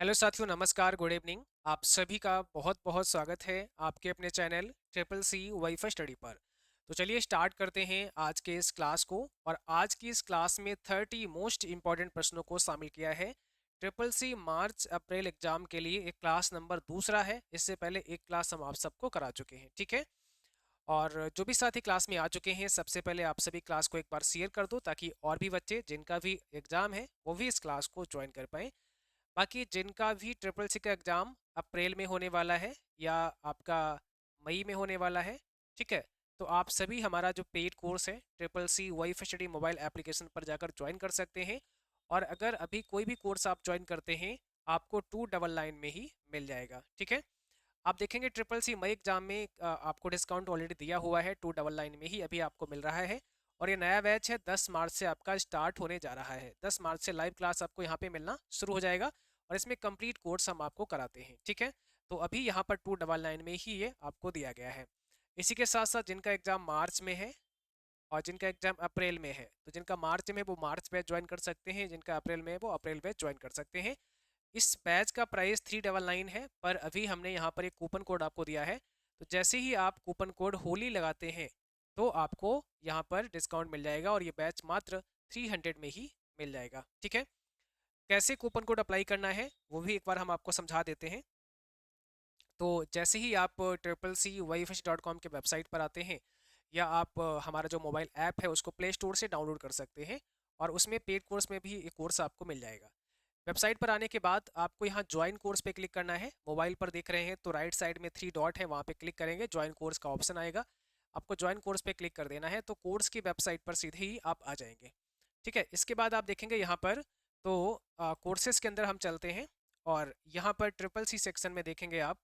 Hello साथियों, नमस्कार, good evening. आप सभी का बहुत बहुत स्वागत है आपके अपने channel triple C wifi study पर। तो चलिए स्टार्ट करते हैं आज के इस क्लास को। और आज की इस क्लास में 30 मोस्ट इंपॉर्टेंट प्रश्नों को शामिल किया है। ट्रिपल सी मार्च अप्रैल एग्जाम के लिए एक क्लास नंबर दूसरा है। इससे पहले एक क्लास हम आप सबको करा चुके हैं, ठीक है। और जो भी साथी क्लास में आ चुके हैं, सबसे पहले आप सभी क्लास को एक बार शेयर कर दो ताकि और भी बच्चे जिनका भी एग्जाम है वो भी इस क्लास को ज्वाइन कर पाएँ। बाकी जिनका भी ट्रिपल सी का एग्ज़ाम अप्रैल में होने वाला है या आपका मई में होने वाला है, ठीक है, तो आप सभी हमारा जो पेड कोर्स है triple C wifi study mobile application पर जाकर ज्वाइन कर सकते हैं। और अगर अभी कोई भी कोर्स आप ज्वाइन करते हैं, आपको 299 में ही मिल जाएगा, ठीक है। आप देखेंगे ट्रिपल सी मई एग्जाम में आपको डिस्काउंट ऑलरेडी दिया हुआ है, 299 में ही अभी आपको मिल रहा है। और ये नया बैच है, 10 मार्च से आपका स्टार्ट होने जा रहा है। 10 मार्च से लाइव क्लास आपको यहाँ पे मिलना शुरू हो जाएगा और इसमें कंप्लीट कोर्स हम आपको कराते हैं, ठीक है। तो अभी यहाँ पर 299 में ही ये आपको दिया गया है। इसी के साथ साथ जिनका एग्जाम मार्च में है और जिनका एग्जाम अप्रैल में है, तो जिनका मार्च में वो मार्च बैच ज्वाइन कर सकते हैं, जिनका अप्रैल में है वो अप्रैल बैच ज्वाइन कर सकते हैं। इस बैच का प्राइस 399 है, पर अभी हमने यहाँ पर एक कूपन कोड आपको दिया है। तो जैसे ही आप कूपन कोड होली लगाते हैं तो आपको यहाँ पर डिस्काउंट मिल जाएगा और ये बैच मात्र 300 में ही मिल जाएगा, ठीक है। कैसे कूपन कोड अप्लाई करना है वो भी एक बार हम आपको समझा देते हैं। तो जैसे ही आप triple c के वेबसाइट पर आते हैं, या आप हमारा जो मोबाइल ऐप है उसको प्ले स्टोर से डाउनलोड कर सकते हैं। और उसमें पेड कोर्स में भी एक कोर्स आपको मिल जाएगा। वेबसाइट पर आने के बाद आपको यहाँ ज्वाइन कोर्स पे क्लिक करना है। मोबाइल पर देख रहे हैं तो राइट साइड में 3 डॉट है, वहाँ पे क्लिक करेंगे, ज्वाइन कोर्स का ऑप्शन आएगा। आपको ज्वाइन कोर्स पे क्लिक कर देना है तो कोर्स की वेबसाइट पर सीधे ही आप आ जाएंगे, ठीक है। इसके बाद आप देखेंगे यहाँ पर, तो कोर्सेज के अंदर हम चलते हैं और यहाँ पर ट्रिपल सी सेक्शन में देखेंगे आप,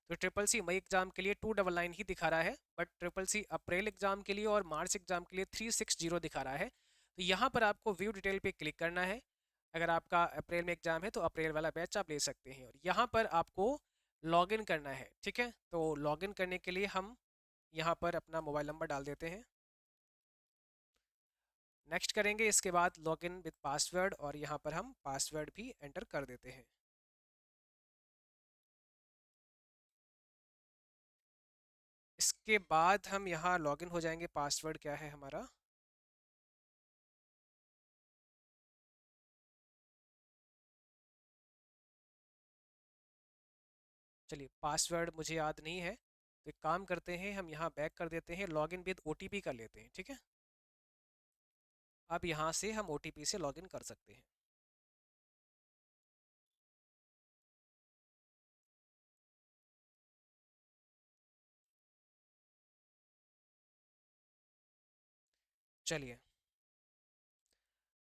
तो ट्रिपल सी मई एग्जाम के लिए 299 ही दिखा रहा है, but triple C April exam के लिए और मार्च एग्जाम के लिए 360 दिखा रहा है। तो यहाँ पर आपको व्यू डिटेल पे क्लिक करना है। अगर आपका अप्रैल में एग्जाम है तो अप्रैल वाला बैच आप ले सकते हैं और यहाँ पर आपको लॉगिन करना है, ठीक है। तो लॉगिन करने के लिए हम यहाँ पर अपना मोबाइल नंबर डाल देते हैं, नेक्स्ट करेंगे। इसके बाद लॉगिन विद पासवर्ड और यहाँ पर हम पासवर्ड भी एंटर कर देते हैं। इसके बाद हम यहाँ लॉगिन हो जाएंगे। पासवर्ड क्या है हमारा, चलिए पासवर्ड मुझे याद नहीं है, तो एक काम करते हैं, हम यहाँ बैक कर देते हैं, लॉगिन विद ओटीपी कर लेते हैं, ठीक है। अब यहाँ से हम ओटीपी से लॉगिन कर सकते हैं। चलिए,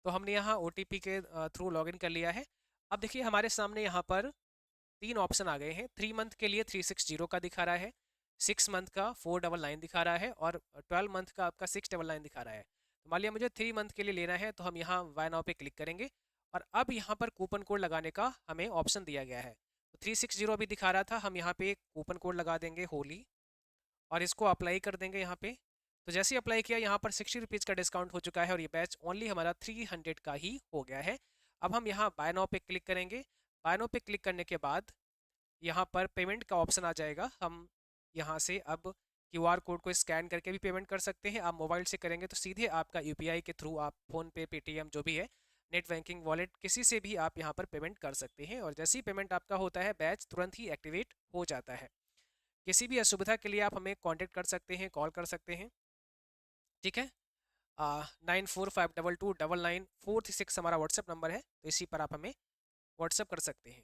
तो हमने यहाँ ओटीपी के थ्रू लॉगिन कर लिया है। अब देखिए हमारे सामने यहाँ पर 3 ऑप्शन आ गए हैं। 3 मंथ के लिए 360 का दिखा रहा है, 6 मंथ का 499 दिखा रहा है और 12 मंथ का आपका 699 दिखा रहा है। तो मान लिया मुझे 3 मंथ के लिए लेना है, तो हम यहाँ बाय नाउ पे क्लिक करेंगे। और अब यहाँ पर कूपन कोड लगाने का हमें ऑप्शन दिया गया है। तो 360 अभी दिखा रहा था, हम यहाँ पे कूपन कोड लगा देंगे होली और इसको अप्लाई कर देंगे यहाँ पे। तो जैसे ही अप्लाई किया, यहाँ पर 60 रुपीज़ का डिस्काउंट हो चुका है और ये बैच ओनली हमारा 300 का ही हो गया है। अब हम यहाँ बाय नाउ पे क्लिक करेंगे। बाय नाउ पे क्लिक करने के बाद यहाँ पर पेमेंट का ऑप्शन आ जाएगा। हम यहाँ से अब क्यूआर कोड को स्कैन करके भी पेमेंट कर सकते हैं। आप मोबाइल से करेंगे तो सीधे आपका यूपीआई के थ्रू आप फ़ोन पे, पेटीएम, जो भी है, नेट बैंकिंग, वॉलेट, किसी से भी आप यहाँ पर पेमेंट कर सकते हैं। और जैसे ही पेमेंट आपका होता है, बैच तुरंत ही एक्टिवेट हो जाता है। किसी भी असुविधा के लिए आप हमें कॉन्टेक्ट कर सकते हैं, कॉल कर सकते हैं, ठीक है। 9452299436 हमारा व्हाट्सएप नंबर है, तो इसी पर आप हमें व्हाट्सएप कर सकते हैं।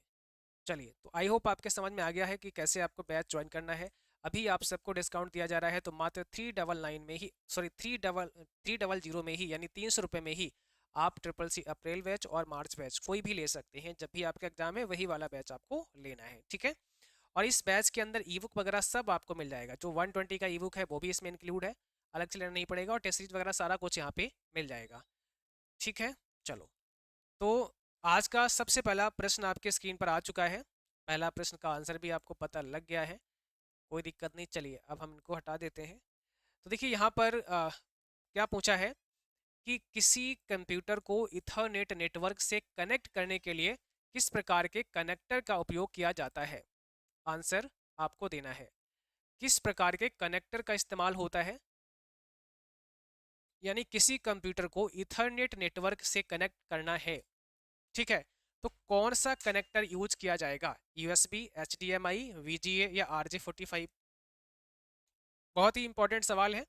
चलिए, तो आई होप आपके समझ में आ गया है कि कैसे आपको बैच ज्वाइन करना है। अभी आप सबको डिस्काउंट दिया जा रहा है, तो मात्र 399 में ही, सॉरी, 300 में ही, यानी 300 रुपये में ही आप ट्रिपल सी अप्रैल बैच और मार्च बैच कोई भी ले सकते हैं। जब भी आपका एग्जाम है वही वाला बैच आपको लेना है, ठीक है। और इस बैच के अंदर ई बुक वगैरह सब आपको मिल जाएगा। जो 120 का ई बुक है वो भी इसमें इंक्लूड है, अलग से लेना नहीं पड़ेगा। और टेस्ट सीरीज वगैरह सारा कुछ यहाँ पे मिल जाएगा, ठीक है। चलो, तो आज का सबसे पहला प्रश्न आपके स्क्रीन पर आ चुका है। पहला प्रश्न का आंसर भी आपको पता लग गया है, कोई दिक्कत नहीं। चलिए, अब हम इनको हटा देते हैं। तो देखिए यहाँ पर क्या पूछा है कि किसी कंप्यूटर को इथरनेट नेटवर्क से कनेक्ट करने के लिए किस प्रकार के कनेक्टर का उपयोग किया जाता है? आंसर आपको देना है। किस प्रकार के कनेक्टर का इस्तेमाल होता है? यानी किसी कंप्यूटर को इथरनेट नेटवर्क से कनेक्ट करना है, ठीक है, तो कौन सा कनेक्टर यूज किया जाएगा? यूएसबी, एचडीएमआई, वीजीए या आरजे45? बहुत ही इंपॉर्टेंट सवाल है,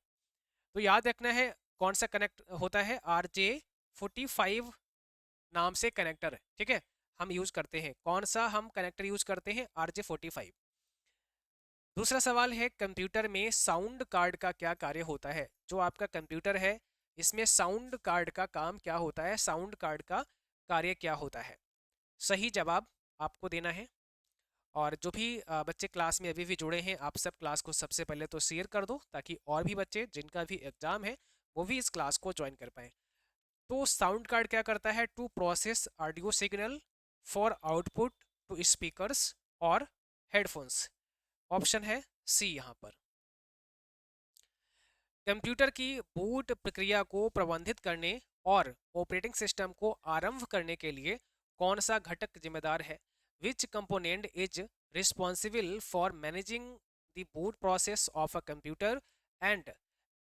तो याद रखना है कौन सा कनेक्ट होता है। RJ45 नाम से कनेक्टर है, ठीक है, हम यूज करते हैं। कौन सा हम कनेक्टर यूज करते हैं? RJ45। दूसरा सवाल है, कंप्यूटर में साउंड कार्ड का क्या कार्य होता है? जो आपका कंप्यूटर है, इसमें साउंड कार्ड का काम क्या होता है? साउंड कार्ड का कार्य क्या होता है? सही जवाब आपको देना है। और जो भी बच्चे क्लास में अभी भी जुड़े हैं, आप सब क्लास को सबसे पहले तो शेयर कर दो, ताकि और भी बच्चे जिनका भी एग्जाम है वो भी इस क्लास को ज्वाइन कर पाए। तो साउंड कार्ड क्या करता है? To process audio signal for output to speakers और हेडफोन्स। ऑप्शन है सी यहाँ पर। कंप्यूटर की बूट प्रक्रिया को प्रबंधित करने और ऑपरेटिंग सिस्टम को आरंभ करने के लिए कौन सा घटक जिम्मेदार है? विच component is responsible for managing the boot process of a computer and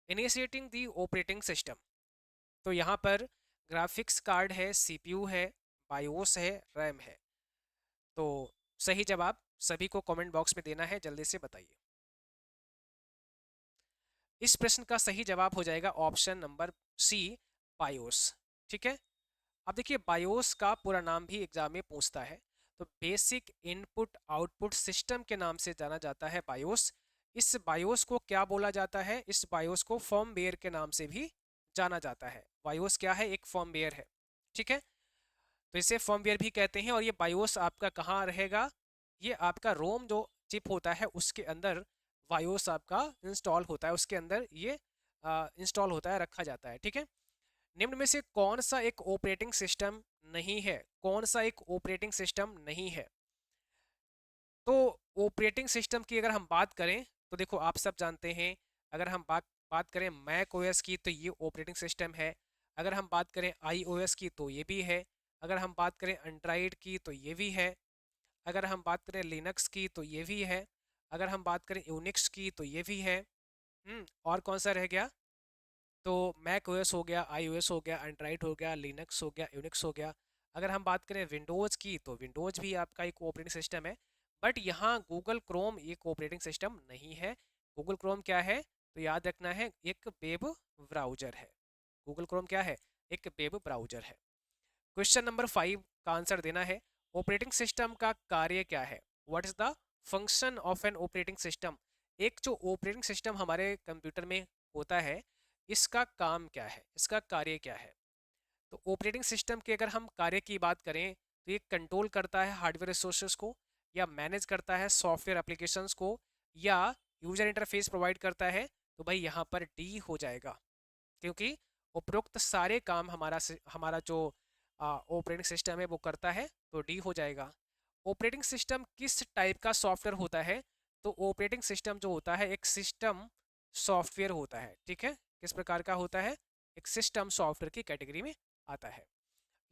initiating the operating system? तो यहाँ पर ग्राफिक्स कार्ड है, सीपीयू है, बायोस है, रैम है। तो सही जवाब सभी को कमेंट बॉक्स में देना है, जल्दी से बताइए। इस प्रश्न का सही जवाब हो जाएगा ऑप्शन नंबर सी, बायोस। ठीक है, अब देखिए बायोस का पूरा नाम भी एग्जाम में पूछता है। तो बेसिक इनपुट आउटपुट सिस्टम के नाम से जाना जाता है बायोस। इस बायोस को क्या बोला जाता है? इस बायोस को फर्मवेयर के नाम से भी जाना जाता है। बायोस क्या है? एक फर्मवेयर है, ठीक है, तो इसे फर्मवेयर भी कहते हैं। और ये बायोस आपका कहाँ रहेगा? ये आपका रोम जो चिप होता है उसके अंदर बायोस आपका इंस्टॉल होता है, उसके अंदर ये इंस्टॉल होता है, रखा जाता है, ठीक है। निम्न में से कौन सा एक ऑपरेटिंग सिस्टम नहीं है? कौन सा एक ऑपरेटिंग सिस्टम नहीं है? तो ऑपरेटिंग सिस्टम की अगर हम बात करें तो देखो आप सब जानते हैं, अगर हम बात करें मैक ओएस की तो ये ऑपरेटिंग सिस्टम है। अगर हम बात करें आईओएस की तो ये भी है। अगर हम बात करें एंड्रॉइड की तो ये भी है। अगर हम बात करें लिनक्स की तो ये भी है। अगर हम बात करें यूनिक्स की तो ये भी है। और कौन सा रह गया? तो मैक ओएस हो गया, आईओएस हो गया, एंड्रॉइड हो गया, लिनक्स हो गया, यूनिक्स हो गया। अगर हम बात करें विंडोज़ की तो विंडोज़ भी आपका एक ऑपरेटिंग सिस्टम है। बट यहाँ गूगल क्रोम एक ऑपरेटिंग सिस्टम नहीं है। गूगल क्रोम क्या है? तो याद रखना है, एक वेब ब्राउज़र है। गूगल क्रोम क्या है? एक वेब ब्राउज़र है। क्वेश्चन नंबर 5 का आंसर देना है। ऑपरेटिंग सिस्टम का कार्य क्या है? What is the function of an operating system? एक जो ऑपरेटिंग सिस्टम हमारे कंप्यूटर में होता है, इसका काम क्या है, इसका कार्य क्या है? तो ऑपरेटिंग सिस्टम के अगर हम कार्य की बात करें तो ये कंट्रोल करता है हार्डवेयर रिसोर्सेज को, या मैनेज करता है सॉफ्टवेयर एप्लीकेशंस को, या यूजर इंटरफेस प्रोवाइड करता है। तो भाई यहाँ पर डी हो जाएगा, क्योंकि उपरोक्त सारे काम हमारा जो ऑपरेटिंग सिस्टम है वो करता है, तो डी हो जाएगा। ऑपरेटिंग सिस्टम किस टाइप का सॉफ्टवेयर होता है? तो ऑपरेटिंग सिस्टम जो होता है एक सिस्टम सॉफ्टवेयर होता है, ठीक है। किस प्रकार का होता है? एक सिस्टम सॉफ्टवेयर की कैटेगरी में आता है।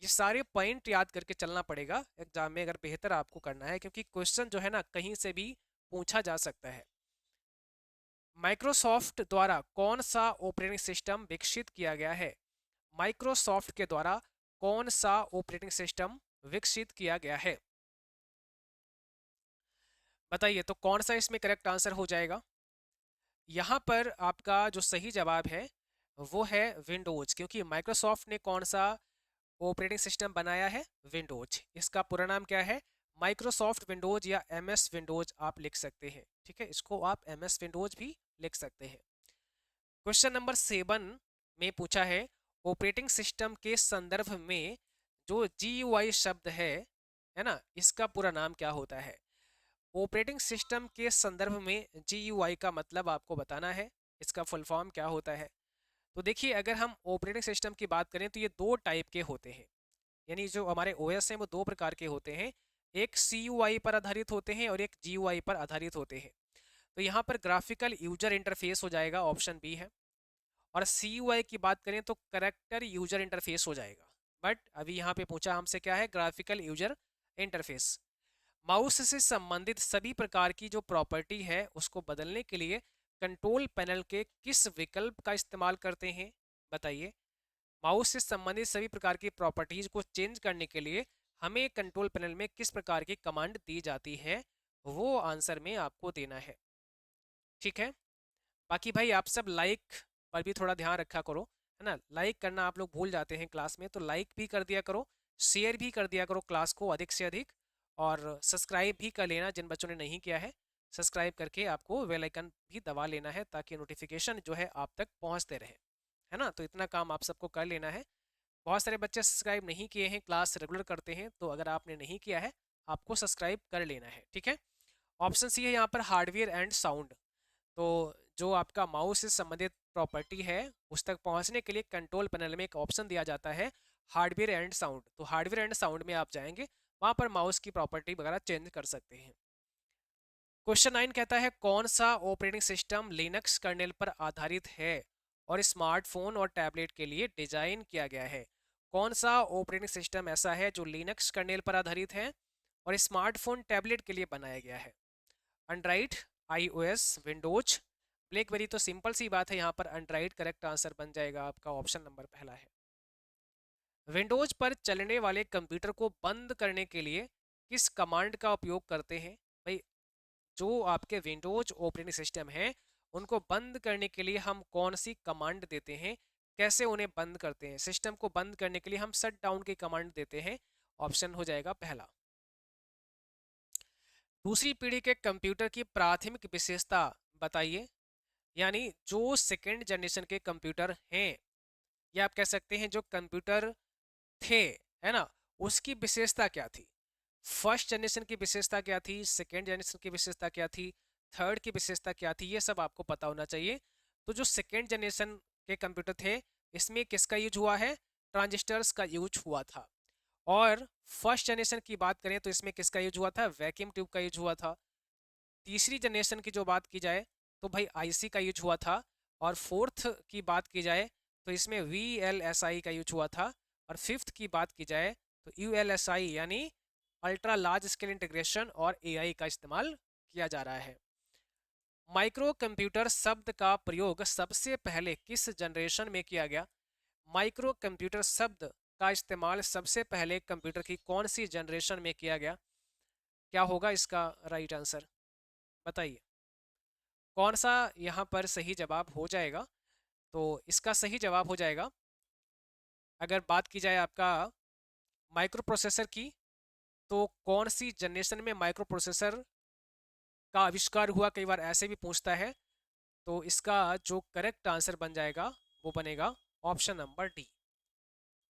ये सारे पॉइंट याद करके चलना पड़ेगा एग्जाम में, अगर बेहतर आपको करना है, क्योंकि क्वेश्चन जो है ना कहीं से भी पूछा जा सकता है। माइक्रोसॉफ्ट द्वारा कौन सा ऑपरेटिंग सिस्टम विकसित किया गया है? माइक्रोसॉफ्ट के द्वारा कौन सा ऑपरेटिंग सिस्टम विकसित किया गया है? बताइए, तो कौन सा इसमें करेक्ट आंसर हो जाएगा? यहाँ पर आपका जो सही जवाब है वो है विंडोज, क्योंकि माइक्रोसॉफ्ट ने कौन सा ऑपरेटिंग सिस्टम बनाया है? विंडोज। इसका पूरा नाम क्या है? माइक्रोसॉफ्ट विंडोज या एम एस विंडोज आप लिख सकते हैं, ठीक है, इसको आप एम एस विंडोज भी लिख सकते हैं। क्वेश्चन नंबर 7 में पूछा है, ऑपरेटिंग सिस्टम के संदर्भ में जो GUI शब्द है ना, इसका पूरा नाम क्या होता है? ऑपरेटिंग सिस्टम के संदर्भ में GUI का मतलब आपको बताना है, इसका फुल फॉर्म क्या होता है। तो देखिए, अगर हम ऑपरेटिंग सिस्टम की बात करें तो ये दो टाइप के होते हैं, यानी जो हमारे OS हैं वो दो प्रकार के होते हैं। एक CUI पर आधारित होते हैं और एक GUI पर आधारित होते हैं। तो यहाँ पर ग्राफिकल यूजर इंटरफेस हो जाएगा, ऑप्शन बी है। और CUI की बात करें तो करेक्टर यूजर इंटरफेस हो जाएगा। बट अभी यहाँ पे पूछा हमसे क्या है? Graphical user interface. माउस से संबंधित सभी प्रकार की जो प्रॉपर्टी है उसको बदलने के लिए कंट्रोल पैनल के किस विकल्प का इस्तेमाल करते हैं, बताइए। माउस से संबंधित सभी प्रकार की प्रॉपर्टीज को चेंज करने के लिए हमें कंट्रोल पैनल में किस प्रकार की कमांड दी जाती है, वो आंसर में आपको देना है। ठीक है, बाकी भाई आप सब लाइक पर भी थोड़ा ध्यान रखा करो, है ना। लाइक करना आप लोग भूल जाते हैं क्लास में, तो लाइक भी कर दिया करो, शेयर भी कर दिया करो क्लास को अधिक से अधिक, और सब्सक्राइब भी कर लेना जिन बच्चों ने नहीं किया है। सब्सक्राइब करके आपको बेल आइकन भी दबा लेना है ताकि नोटिफिकेशन जो है आप तक पहुंचते रहे, है ना। तो इतना काम आप सबको कर लेना है। बहुत सारे बच्चे सब्सक्राइब नहीं किए हैं, क्लास रेगुलर करते हैं, तो अगर आपने नहीं किया है आपको सब्सक्राइब कर लेना है, ठीक है। ऑप्शन सी है यहाँ पर हार्डवेयर एंड साउंड। तो जो आपका माउस से संबंधित प्रॉपर्टी है उस तक पहुंचने के लिए कंट्रोल पैनल में एक ऑप्शन दिया जाता है हार्डवेयर एंड साउंड। तो हार्डवेयर एंड साउंड में आप जाएंगे, वहां पर माउस की प्रॉपर्टी वगैरह चेंज कर सकते हैं। क्वेश्चन 9 कहता है कौन सा ऑपरेटिंग सिस्टम लिनक्स कर्नेल पर आधारित है और स्मार्टफोन और टैबलेट के लिए डिजाइन किया गया है। कौन सा ऑपरेटिंग सिस्टम ऐसा है जो लिनक्स कर्नेल पर आधारित है और स्मार्टफोन टैबलेट के लिए बनाया गया है। Android, iOS, Windows, blackberry. तो सिंपल सी बात है, यहाँ पर एंड्रॉइड करेक्ट आंसर बन जाएगा आपका, ऑप्शन नंबर पहला है। विंडोज पर चलने वाले कंप्यूटर को बंद करने के लिए किस कमांड का उपयोग करते हैं। भाई जो आपके विंडोज ऑपरेटिंग सिस्टम है उनको बंद करने के लिए हम कौन सी कमांड देते हैं, कैसे उन्हें बंद करते हैं। सिस्टम को बंद करने के लिए हम शट डाउन की कमांड देते हैं, ऑप्शन हो जाएगा पहला। दूसरी पीढ़ी के कंप्यूटर की प्राथमिक विशेषता बताइए, यानी जो सेकेंड जनरेशन के कंप्यूटर हैं या आप कह सकते हैं जो कंप्यूटर थे, है ना, उसकी विशेषता क्या थी। फर्स्ट जनरेशन की विशेषता क्या थी, सेकेंड जनरेशन की विशेषता क्या थी, थर्ड की विशेषता क्या थी, ये सब आपको पता होना चाहिए। तो जो सेकेंड जनरेशन के कंप्यूटर थे इसमें किसका यूज हुआ है, ट्रांजिस्टर्स का यूज हुआ था। और फर्स्ट जनरेशन की बात करें तो इसमें किसका यूज हुआ था, वैक्यूम ट्यूब का यूज हुआ था। तीसरी जनरेशन की जो बात की जाए तो भाई आईसी का यूज हुआ था। और फोर्थ की बात की जाए तो इसमें VLSI का यूज हुआ था। और फिफ्थ की बात की जाए तो ULSI यानी अल्ट्रा लार्ज स्केल इंटीग्रेशन और AI का इस्तेमाल किया जा रहा है। माइक्रो कंप्यूटर शब्द का प्रयोग सबसे पहले किस जनरेशन में किया गया। माइक्रो कंप्यूटर शब्द का इस्तेमाल सबसे पहले कंप्यूटर की कौन सी जनरेशन में किया गया। क्या होगा इसका राइट आंसर, बताइए। कौन सा यहाँ पर सही जवाब हो जाएगा, तो इसका सही जवाब हो जाएगा, अगर बात की जाए आपका माइक्रो प्रोसेसर की, तो कौन सी जनरेशन में माइक्रो प्रोसेसर का आविष्कार हुआ, कई बार ऐसे भी पूछता है। तो इसका जो करेक्ट आंसर बन जाएगा वो बनेगा ऑप्शन नंबर डी,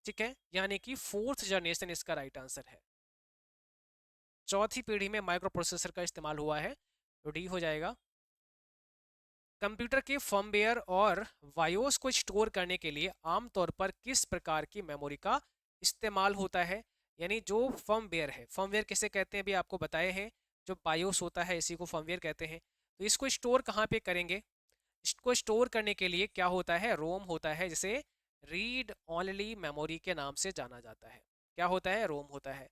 ठीक है, यानी कि फोर्थ जनरेशन इसका राइट आंसर है। चौथी पीढ़ी में माइक्रो प्रोसेसर का इस्तेमाल हुआ है, तो डी हो जाएगा। कंप्यूटर के फर्मवेयर और वायोस को स्टोर करने के लिए आमतौर पर किस प्रकार की मेमोरी का इस्तेमाल होता है। यानी जो फर्मवेयर है, फर्मवेयर किसे कहते हैं अभी आपको बताए हैं, जो बायोस होता है इसी को फर्मवेयर कहते हैं। तो इसको स्टोर कहाँ पे करेंगे, इसको स्टोर करने के लिए क्या होता है, रोम होता है, जिसे रीड ओनली मेमोरी के नाम से जाना जाता है। क्या होता है, रोम होता है।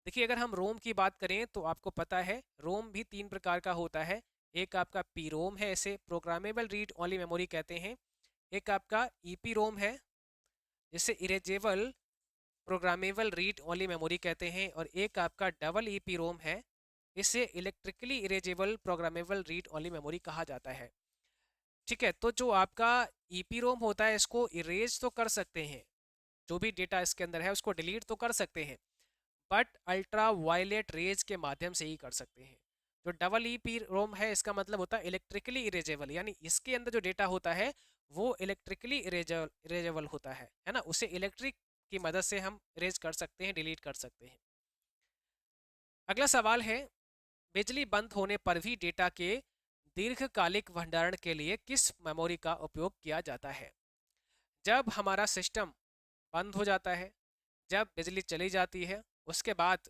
देखिए अगर हम रोम की बात करें तो आपको पता है रोम भी तीन प्रकार का होता है। एक आपका पी रोम है, इसे प्रोग्रामेबल रीड ओनली मेमोरी कहते हैं। एक आपका ईपी रोम है, जिसे erasable programmable read only memory कहते हैं। और एक आपका डबल ईपी रोम है, इसे electrically erasable programmable read only memory कहा जाता है। ठीक है, तो जो आपका ईपी रोम होता है इसको इरेज तो कर सकते हैं, जो भी डेटा इसके अंदर है उसको डिलीट तो कर सकते हैं, बट अल्ट्रा वायलेट रेज के माध्यम से ही कर सकते हैं। जो डबल ई पी रोम है इसका मतलब होता है इलेक्ट्रिकली इरेजेबल, यानी इसके अंदर जो डेटा होता है वो इलेक्ट्रिकली इरेजेबल होता है ना, उसे इलेक्ट्रिक की मदद से हम इरेज कर सकते हैं, डिलीट कर सकते हैं। अगला सवाल है, बिजली बंद होने पर भी डेटा के दीर्घकालिक भंडारण के लिए किस मेमोरी का उपयोग किया जाता है। जब हमारा सिस्टम बंद हो जाता है, जब बिजली चली जाती है, उसके बाद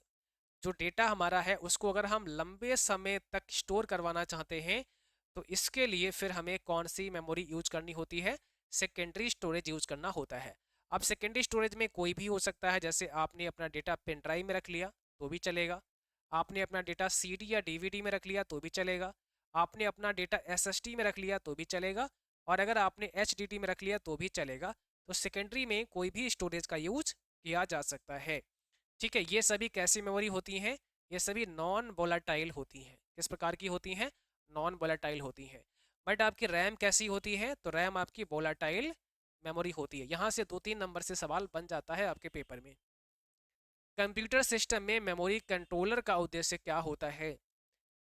जो डेटा हमारा है उसको अगर हम लंबे समय तक स्टोर करवाना चाहते हैं तो इसके लिए फिर हमें कौन सी मेमोरी यूज करनी होती है, सेकेंडरी स्टोरेज यूज करना होता है। अब सेकेंडरी स्टोरेज में कोई भी हो सकता है, जैसे आपने अपना डेटा पेन ड्राइव में रख लिया तो भी चलेगा, आपने अपना डेटा सीडी या डीवीडी में रख लिया तो भी चलेगा, आपने अपना डेटा एसएसडी में रख लिया तो भी चलेगा, और अगर आपने एचडीडी में रख लिया तो भी चलेगा। तो सेकेंडरी में कोई भी स्टोरेज का यूज किया जा सकता है। ठीक है, ये सभी कैसी मेमोरी होती हैं? ये सभी नॉन वोलाटाइल होती हैं। किस प्रकार की होती हैं? नॉन वोलाटाइल होती हैं। बट आपकी रैम कैसी होती है? तो रैम आपकी वोलाटाइल मेमोरी होती है। यहाँ से 2-3 नंबर से सवाल बन जाता है आपके पेपर में। कंप्यूटर सिस्टम में मेमोरी कंट्रोलर का उद्देश्य क्या होता है?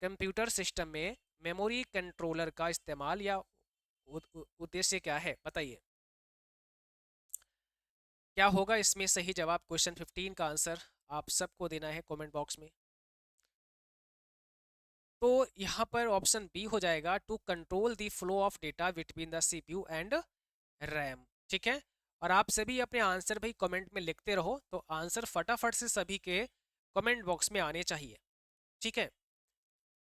कंप्यूटर सिस्टम में मेमोरी कंट्रोलर का इस्तेमाल या उद्देश्य क्या है, बताइए। क्या होगा इसमें सही जवाब? क्वेश्चन 15 का आंसर आप सबको देना है कमेंट बॉक्स में। तो यहाँ पर ऑप्शन बी हो जाएगा, to control the flow of data between the CPU and RAM. ठीक है, और आप सभी अपने आंसर भाई कमेंट में लिखते रहो, तो आंसर फटाफट से सभी के कमेंट बॉक्स में आने चाहिए। ठीक है,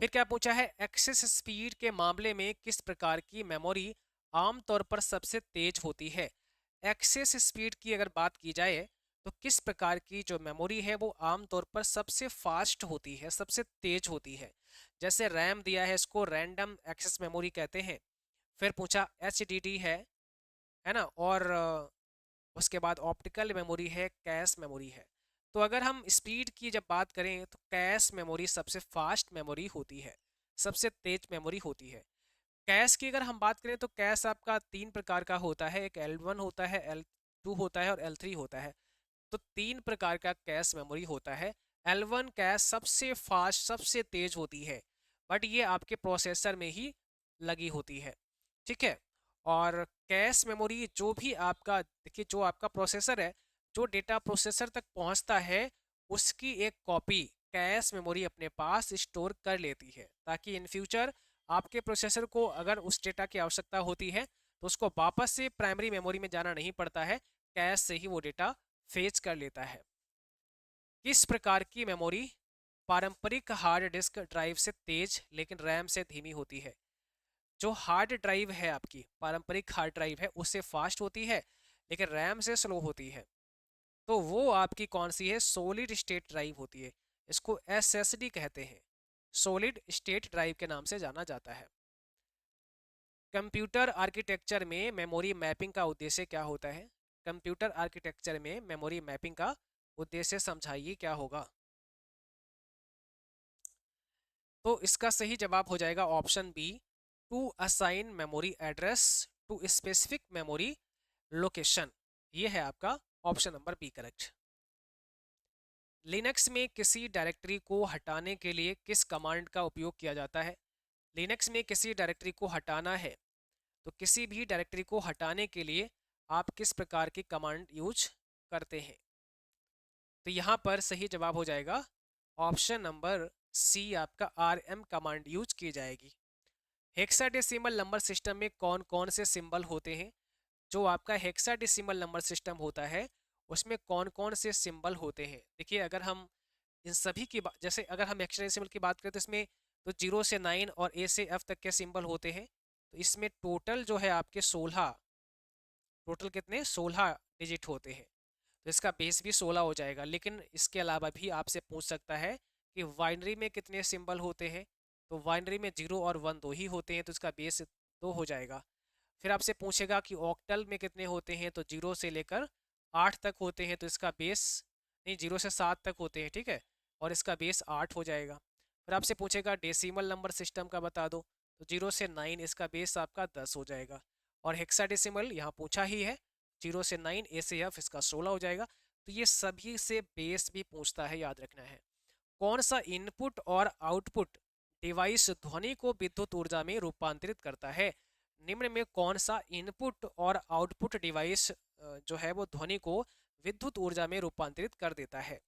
फिर क्या पूछा है? एक्सेस स्पीड के मामले में किस प्रकार की मेमोरी आमतौर पर सबसे तेज होती है? एक्सेस स्पीड की अगर बात की जाए तो किस प्रकार की जो मेमोरी है वो आमतौर पर सबसे फास्ट होती है, सबसे तेज होती है? जैसे रैम दिया है, इसको रैंडम एक्सेस मेमोरी कहते हैं। फिर पूछा एचडीडी है ना, और उसके बाद ऑप्टिकल मेमोरी है, कैश मेमोरी है। तो अगर हम स्पीड की जब बात करें तो कैश मेमोरी सबसे फास्ट मेमोरी होती है, सबसे तेज मेमोरी होती है। कैश की अगर हम बात करें तो कैश आपका 3 प्रकार का होता है, एक L1 होता है, L2 होता है और L3 होता है। तो 3 प्रकार का कैश मेमोरी होता है। L1 कैश सबसे फास्ट, सबसे तेज होती है, बट ये आपके प्रोसेसर में ही लगी होती है। ठीक है, और कैश मेमोरी जो भी आपका, देखिए जो आपका प्रोसेसर है, जो डेटा प्रोसेसर तक पहुंचता है उसकी एक कॉपी कैश मेमोरी अपने पास स्टोर कर लेती है, ताकि इन फ्यूचर आपके प्रोसेसर को अगर उस डेटा की आवश्यकता होती है तो उसको वापस से प्राइमरी मेमोरी में जाना नहीं पड़ता है, कैश से ही वो डेटा फेच कर लेता है। किस प्रकार की मेमोरी पारंपरिक हार्ड डिस्क ड्राइव से तेज लेकिन रैम से धीमी होती है? जो हार्ड ड्राइव है आपकी, पारंपरिक हार्ड ड्राइव है, उससे फास्ट होती है लेकिन रैम से स्लो होती है, तो वो आपकी कौन सी है? सॉलिड स्टेट ड्राइव होती है। इसको एसएसडी कहते हैं, सॉलिड स्टेट ड्राइव के नाम से जाना जाता है। कंप्यूटर आर्किटेक्चर में मेमोरी मैपिंग का उद्देश्य क्या होता है? कंप्यूटर आर्किटेक्चर में मेमोरी मैपिंग का उद्देश्य समझाइए क्या होगा? तो इसका सही जवाब हो जाएगा option B, to assign memory address to specific memory location. ये है आपका option number B correct. Linux में किसी डायरेक्टरी को हटाने के लिए किस कमांड का उपयोग किया जाता है? लिनक्स में किसी डायरेक्टरी को हटाना है तो किसी भी डायरेक्टरी को हटाने के लिए आप किस प्रकार की कमांड यूज करते हैं? तो यहाँ पर सही जवाब हो जाएगा ऑप्शन नंबर सी, आपका rm कमांड यूज की जाएगी। हेक्साडेसिमल नंबर सिस्टम में कौन कौन से सिंबल होते हैं? जो आपका हेक्साडेसिमल नंबर सिस्टम होता है उसमें कौन कौन से सिंबल होते हैं? देखिए, अगर हम इन सभी की बात, जैसे अगर हम हेक्साडेसिमल की बात करें तो इसमें तो 0 से 9 और A से F तक के सिंबल होते हैं। तो इसमें टोटल जो है आपके 16, टोटल कितने? 16 डिजिट होते हैं। तो इसका बेस भी 16 हो जाएगा। लेकिन इसके अलावा भी आपसे पूछ सकता है कि वाइनरी में कितने सिंबल होते हैं? तो वाइनरी में 0 और 1 दो ही होते हैं, तो इसका बेस 2 हो जाएगा। फिर आपसे पूछेगा कि ऑक्टल में कितने होते हैं? तो 0 से लेकर 8 तक होते हैं, तो इसका बेस, नहीं, 0 से 7 तक होते हैं, ठीक है, और इसका बेस 8 हो जाएगा। फिर आपसे पूछेगा डेसिमल नंबर सिस्टम का बता दो, तो 0 से 9 इसका बेस आपका 10 हो जाएगा। और हेक्साडेसिमल यहाँ पूछा ही है, 0 से 9 A से F इसका 16 हो जाएगा। तो ये सभी से बेस भी पूछता है, याद रखना है। कौन सा इनपुट और आउटपुट डिवाइस ध्वनि को विद्युत ऊर्जा में रूपांतरित करता है? निम्न में कौन सा इनपुट और आउटपुट डिवाइस जो है वो ध्वनि को विद्युत ऊर्जा में रूपांतरित कर देता है?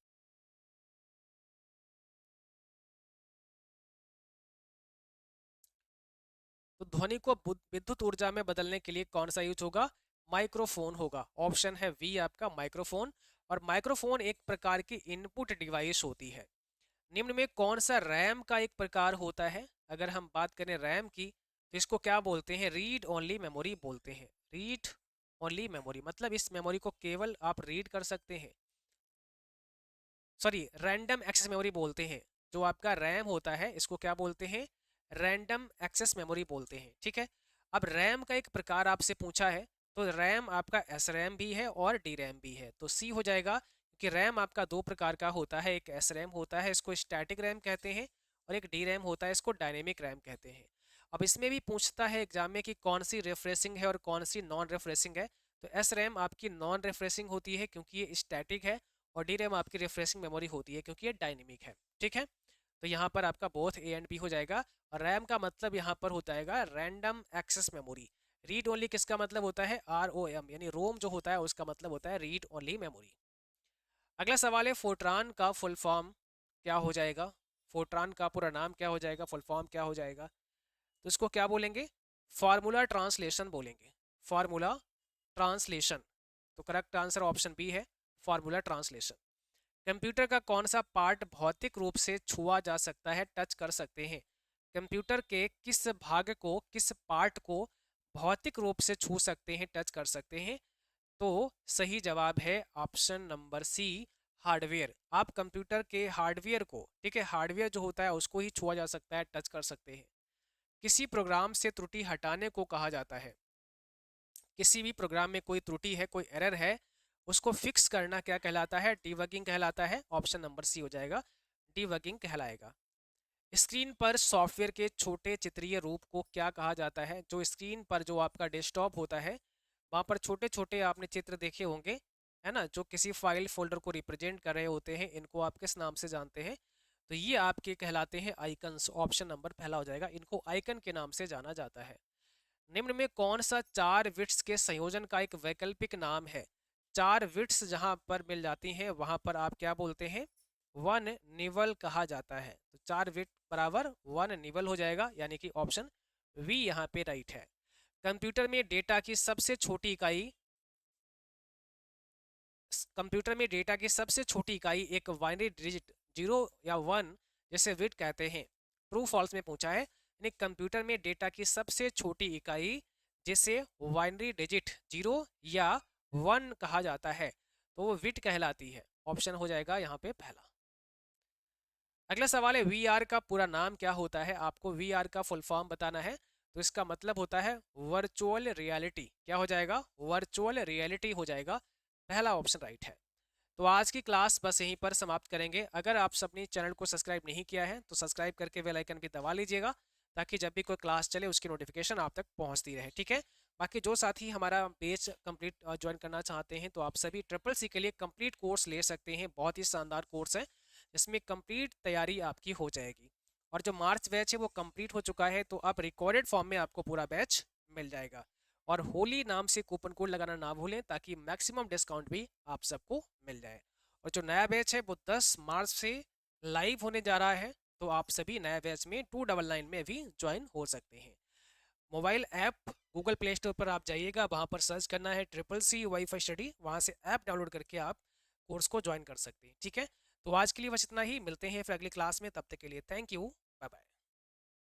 तो ध्वनि को विद्युत ऊर्जा में बदलने के लिए कौन सा यूज होगा? माइक्रोफोन होगा। ऑप्शन है वी आपका, माइक्रोफोन। और माइक्रोफोन एक प्रकार की इनपुट डिवाइस होती है। निम्न में कौन सा रैम का एक प्रकार होता है? अगर हम बात करें रैम की तो इसको क्या बोलते हैं? रीड ओनली मेमोरी बोलते हैं। रीड ओनली मेमोरी मतलब इस मेमोरी को केवल आप रीड कर सकते हैं। सॉरी रैंडम एक्सेस मेमोरी बोलते हैं। जो आपका रैम होता है इसको क्या बोलते हैं? रैंडम एक्सेस मेमोरी बोलते हैं, ठीक है। अब रैम का एक प्रकार आपसे पूछा है, तो रैम आपका एस रैम भी है और डी रैम भी है, तो सी हो जाएगा। कि रैम आपका दो प्रकार का होता है, एक एस रैम होता है इसको स्टैटिक रैम कहते हैं, और एक डी रैम होता है इसको डायनेमिक रैम कहते हैं। अब इसमें भी पूछता है एग्जाम में कि कौन सी रिफ्रेशिंग है और कौन सी नॉन रिफ्रेशिंग है। तो एस रैम आपकी नॉन रिफ्रेशिंग होती है क्योंकि ये स्टैटिक है, और डी रैम आपकी रिफ्रेशिंग मेमोरी होती है क्योंकि ये डायनेमिक है, ठीक है। तो यहाँ पर आपका बोथ ए एंड बी हो जाएगा। और रैम का मतलब यहाँ पर होता है random access memory. Read only किसका मतलब होता है? आर ओ एम, यानी रोम जो होता है उसका मतलब होता है रीड ओनली मेमोरी। अगला सवाल है फोर्ट्रान का फुल फॉर्म क्या हो जाएगा? फोर्ट्रान का पूरा नाम क्या हो जाएगा, फुल फॉर्म क्या हो जाएगा? तो इसको क्या बोलेंगे? फार्मूला ट्रांसलेशन बोलेंगे। Formula translation. तो करेक्ट आंसर ऑप्शन बी है, फार्मूला ट्रांसलेशन। कंप्यूटर का कौन सा पार्ट भौतिक रूप से छुआ जा सकता है, टच कर सकते हैं? कंप्यूटर के किस भाग को, किस पार्ट को भौतिक रूप से छू सकते हैं, टच कर सकते हैं? तो सही जवाब है ऑप्शन नंबर सी, हार्डवेयर। आप कंप्यूटर के हार्डवेयर को, ठीक है, हार्डवेयर जो होता है उसको ही छुआ जा सकता है, टच कर सकते हैं। किसी प्रोग्राम से त्रुटि हटाने को कहा जाता है? किसी भी प्रोग्राम में कोई त्रुटि है, कोई एरर है, उसको फिक्स करना क्या कहलाता है? डीबगिंग कहलाता है। ऑप्शन नंबर सी हो जाएगा, डीबगिंग कहलाएगा। स्क्रीन पर सॉफ्टवेयर के छोटे चित्रीय रूप को क्या कहा जाता है? जो स्क्रीन पर जो आपका डेस्कटॉप होता है वहाँ पर छोटे छोटे आपने चित्र देखे होंगे, है ना, जो किसी फाइल फोल्डर को रिप्रेजेंट कर रहे होते हैं, इनको आप किस नाम से जानते हैं? तो ये आपके कहलाते हैं आइकन्स। ऑप्शन नंबर पहला हो जाएगा, इनको आइकन के नाम से जाना जाता है। निम्न में कौन सा चार बिट्स के संयोजन का एक वैकल्पिक नाम है? चार बिट्स जहां पर मिल जाती हैं वहां पर आप क्या बोलते हैं? वन निवल कहा जाता है। तो चार बिट बराबर वन निवल हो जाएगा, यानी कि ऑप्शन वी यहाँ पे राइट है। कंप्यूटर में डेटा की सबसे छोटी इकाई, कंप्यूटर में डेटा की सबसे छोटी इकाई एक बाइनरी डिजिट जीरो या वन जैसे बिट कहते हैं। ट्रू फॉल्स में पूछा है, यानी कंप्यूटर में डेटा की सबसे छोटी इकाई जिसे बाइनरी डिजिट जीरो या वन कहा जाता है, तो वो बिट कहलाती है। ऑप्शन हो जाएगा यहाँ पे पहला। अगला सवाल है वी आर का पूरा नाम क्या होता है? आपको वी आर का फुल फॉर्म बताना है। तो इसका मतलब होता है वर्चुअल रियलिटी। क्या हो जाएगा? वर्चुअल रियलिटी हो जाएगा, पहला ऑप्शन राइट है। तो आज की क्लास बस यहीं पर समाप्त करेंगे। अगर आप सबने चैनल को सब्सक्राइब नहीं किया है तो सब्सक्राइब करके बेल आइकन भी दबा लीजिएगा, ताकि जब भी कोई क्लास चले उसकी नोटिफिकेशन आप तक पहुंचती रहे, ठीक है। बाकी जो साथी हमारा पेज कंप्लीट ज्वाइन करना चाहते हैं तो आप सभी ट्रिपल सी के लिए कंप्लीट कोर्स ले सकते हैं। बहुत ही शानदार कोर्स है, जिसमें कंप्लीट तैयारी आपकी हो जाएगी। और जो मार्च बैच है वो कंप्लीट हो चुका है, तो अब रिकॉर्डेड फॉर्म में आपको पूरा बैच मिल जाएगा। और होली नाम से कूपन कोड लगाना ना भूलें, ताकि मैक्सिमम डिस्काउंट भी आप सबको मिल जाए। और जो नया बैच है वो 10 मार्च से लाइव होने जा रहा है, तो आप सभी नया बैच में 299 में भी ज्वाइन हो सकते हैं। Mobile app Google play store पर आप जाइएगा, वहाँ पर सर्च करना है ट्रिपल सी वाईफाई स्टडी, वहाँ से ऐप डाउनलोड करके आप कोर्स को ज्वाइन कर सकते हैं, ठीक है। तो आज के लिए बस इतना ही, मिलते हैं फिर अगली क्लास में, तब तक के लिए थैंक यू, बाय बाय।